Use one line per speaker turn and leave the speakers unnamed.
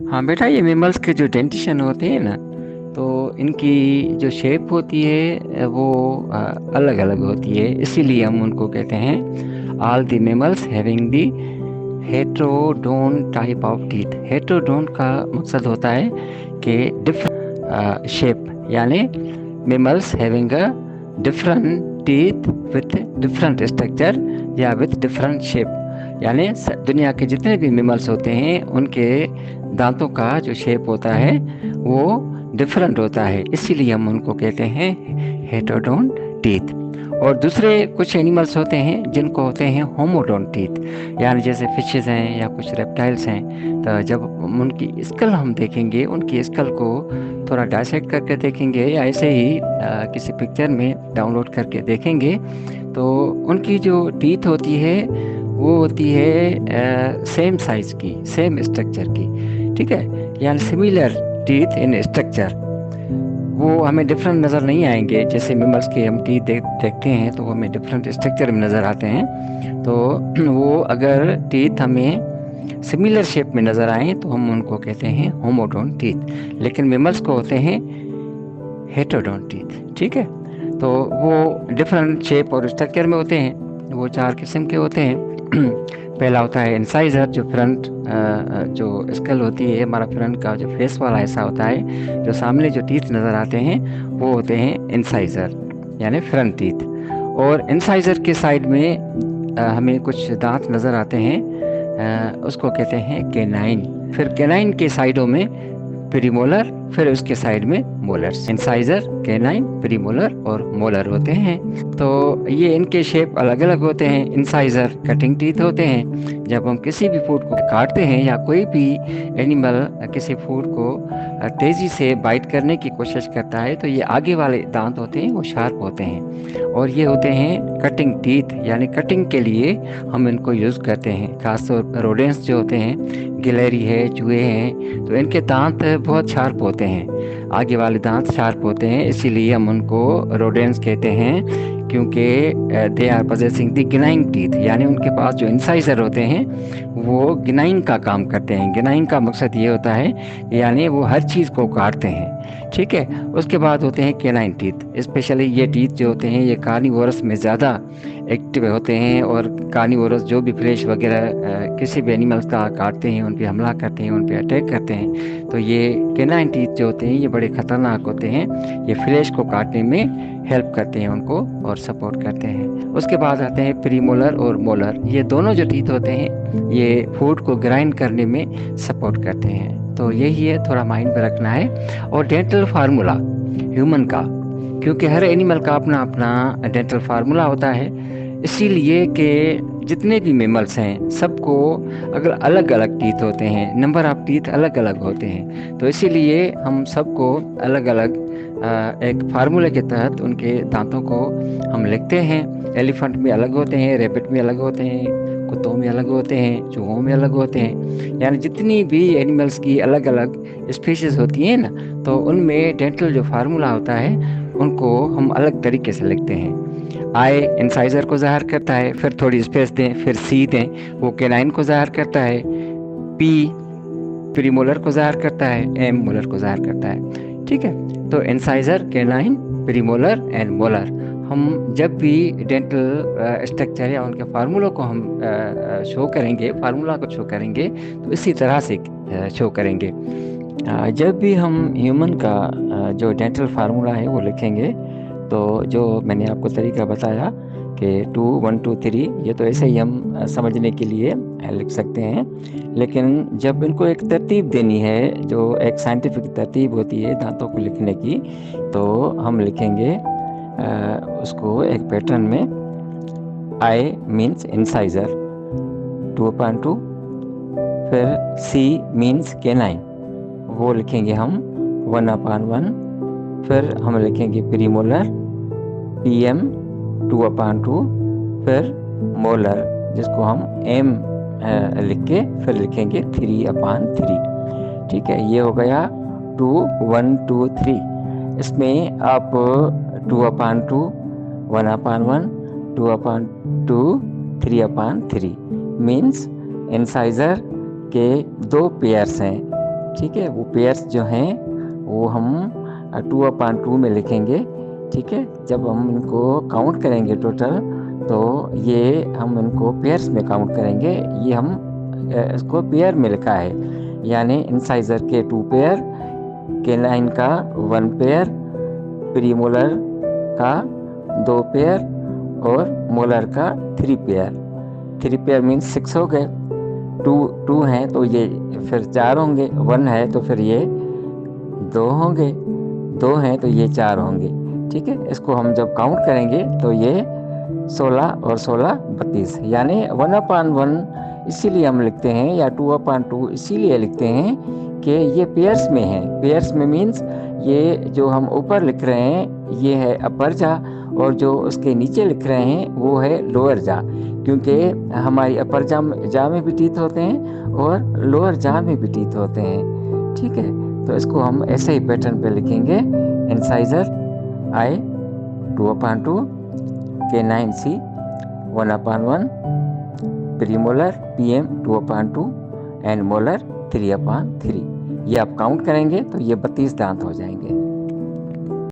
हाँ बेटा, ये मेमल्स के जो डेंटिशन होते हैं ना, तो इनकी जो शेप होती है वो अलग अलग होती है, इसीलिए हम उनको कहते हैं all the mammals having the heterodont type of teeth. Heterodont का मकसद होता है कि डिफरेंट शेप, यानी mammals having a different teeth with different structure या विथ डिफरेंट शेप। यानी दुनिया के जितने भी मेमल्स होते हैं उनके दांतों का जो शेप होता है वो डिफरेंट होता है, इसीलिए हम उनको कहते हैं हेट्रोडोन टीथ। और दूसरे कुछ एनिमल्स होते हैं जिनको होते हैं होमोडोन टीथ, यानी जैसे फिशेस हैं या कुछ रेप्टाइल्स हैं। तो जब उनकी स्कल हम देखेंगे, उनकी स्कल को थोड़ा डायसेक्ट करके देखेंगे या ऐसे ही किसी पिक्चर में डाउनलोड करके देखेंगे, तो उनकी जो टीथ होती है वो होती है सेम साइज की, सेम स्ट्रक्चर की। ठीक है, यानी सिमिलर टीथ इन स्ट्रक्चर। वो हमें डिफरेंट नज़र नहीं आएंगे, जैसे मेमल्स के हम टीथ देखते हैं तो वो हमें डिफरेंट स्ट्रक्चर में नज़र आते हैं। तो वो अगर टीथ हमें सिमिलर शेप में नज़र आए तो हम उनको कहते हैं होमोडोन टीथ, लेकिन मेमल्स को होते हैं हेटेरोडोन टीथ। ठीक है, तो वो डिफरेंट शेप और स्ट्रक्चर में होते हैं। वो 4 किस्म के होते हैं। पहला होता है इंसाइजर, जो फ्रंट जो स्कल होती है, हमारा फ्रंट का जो फेस वाला ऐसा होता है, जो सामने जो टीथ नज़र आते हैं वो होते हैं इंसाइजर, यानी फ्रंट टीथ। और इंसाइजर के साइड में हमें कुछ दांत नज़र आते हैं, उसको कहते हैं केनाइन। फिर केनाइन के साइडों में प्रीमोलर, फिर उसके साइड में मोलर्स। इंसाइजर, केनाइन, प्रीमोलर और मोलर होते हैं। तो ये इनके शेप अलग अलग होते हैं। इंसाइजर कटिंग टीथ होते हैं, जब हम किसी भी फूड को काटते हैं या कोई भी एनिमल किसी फूड को तेजी से बाइट करने की कोशिश करता है, तो ये आगे वाले दांत होते हैं वो शार्प होते हैं, और ये होते हैं कटिंग टीथ, यानी कटिंग के लिए हम इनको यूज़ करते हैं। खासतौर पर रोडेंट्स जो होते हैं, गिलहरी है, चूहे हैं, तो इनके दांत बहुत शार्प होते हैं, आगे वाले दांत शार्प होते हैं, इसीलिए हम उनको रोडेंट्स कहते हैं, क्योंकि they are possessing the gnawing teeth, यानी उनके पास जो इंसाइजर होते हैं वो गिनाइंग का काम करते हैं। गिनाइंग का मकसद ये होता है, यानी वो हर चीज़ को काटते हैं। ठीक है, उसके बाद होते हैं केनाइन टीथ। स्पेशली ये टीथ जो होते हैं ये कार्निवोरस में ज़्यादा एक्टिव होते हैं, और कार्निवोरस जो भी फ्लैश वगैरह किसी भी एनिमल्स का काटते हैं, उन पे हमला करते हैं, उन पे अटैक करते हैं, तो ये केनाइन टीथ जो होते हैं ये बड़े ख़तरनाक होते हैं। ये फ्लैश को काटने में हेल्प करते हैं उनको और सपोर्ट करते हैं। उसके बाद आते हैं प्रीमोलर और मोलर। ये दोनों जो टीथ होते हैं ये फूड को ग्राइंड करने में सपोर्ट करते हैं। तो यही है, थोड़ा माइंड में रखना है। और डेंटल फार्मूला ह्यूमन का, क्योंकि हर एनिमल का अपना अपना डेंटल फार्मूला होता है, इसीलिए कि जितने भी मेमल्स हैं सबको अगर अलग अलग टीथ होते हैं, नंबर ऑफ टीथ अलग अलग होते हैं, तो इसीलिए हम सबको अलग अलग एक फार्मूले के तहत उनके दांतों को हम लिखते हैं। एलिफेंट में अलग होते हैं, रैबिट में अलग होते हैं, कुत्तों में अलग होते हैं, चूहों में अलग होते हैं, यानी जितनी भी एनिमल्स की अलग अलग स्पीशीज होती हैं ना, तो उनमें डेंटल जो फार्मूला होता है उनको हम अलग तरीके से लिखते हैं। आई इंसाइजर को ज़ाहिर करता है, फिर थोड़ी स्पेस दें, फिर सी दें, वो केनाइन को ज़ाहिर करता है। पी प्रीमोलर को ज़ाहिर करता है, एम मोलर को ज़ाहिर करता है। ठीक है, तो incisor, canine, premolar and molar. हम जब भी डेंटल स्ट्रक्चर या उनके फार्मूलों को हम शो करेंगे, फार्मूला को शो करेंगे, तो इसी तरह से शो करेंगे। जब भी हम ह्यूमन का जो डेंटल फार्मूला है वो लिखेंगे, तो जो मैंने आपको तरीका बताया कि 2 1 2 3, ये तो ऐसे ही हम समझने के लिए लिख सकते हैं, लेकिन जब इनको एक तरतीब देनी है, जो एक साइंटिफिक तरतीब होती है दांतों को लिखने की, तो हम लिखेंगे उसको एक पैटर्न में। आई मीन्स इंसाइजर 2/2, फिर सी मीन्स केनाइन, वो लिखेंगे हम 1/1, फिर हम लिखेंगे प्रीमोलर PM 2/2, फिर मोलर जिसको हम M लिख के फिर लिखेंगे 3/3। ठीक है, ये हो गया 2 1 2 3। इसमें आप 2/2, 1/1, 2/2, 3/3 मीन्स इंसाइजर के 2 पेयर्स हैं, ठीक है, वो पेयर्स जो हैं वो हम 2/2 में लिखेंगे। ठीक है, जब हम इनको काउंट करेंगे टोटल, तो ये हम इनको पेयर्स में काउंट करेंगे। ये हम इसको पेयर में लिखा है, यानी इंसाइजर के 2 पेयर, केनाइन का 1 पेयर, प्रीमोलर का 2 पेयर और मोलर का 3 पेयर। 3 पेयर मीन्स 6 हो गए। 2 हैं तो ये फिर 4 होंगे, 1 है तो फिर ये 2 होंगे, 2 हैं तो ये 4 होंगे। ठीक है, इसको हम जब काउंट करेंगे तो ये 16 और 16 32, यानी 1/1 इसीलिए हम लिखते हैं, या 2/2 इसीलिए लिखते हैं कि ये पेयर्स में है। पेयर्स में मीन्स ये जो हम ऊपर लिख रहे हैं ये है अपर जा, और जो उसके नीचे लिख रहे हैं वो है लोअर जा, क्योंकि हमारी अपर जा में भी टीथ होते हैं और लोअर जा में भी टीथ होते हैं। ठीक है, तो इसको हम ऐसे ही पैटर्न पे लिखेंगे। Incisor I 2/2, canine C 1/1, premolar PM 2/2 and molar 3/3। ये आप काउंट करेंगे तो ये 32 दांत हो जाएंगे।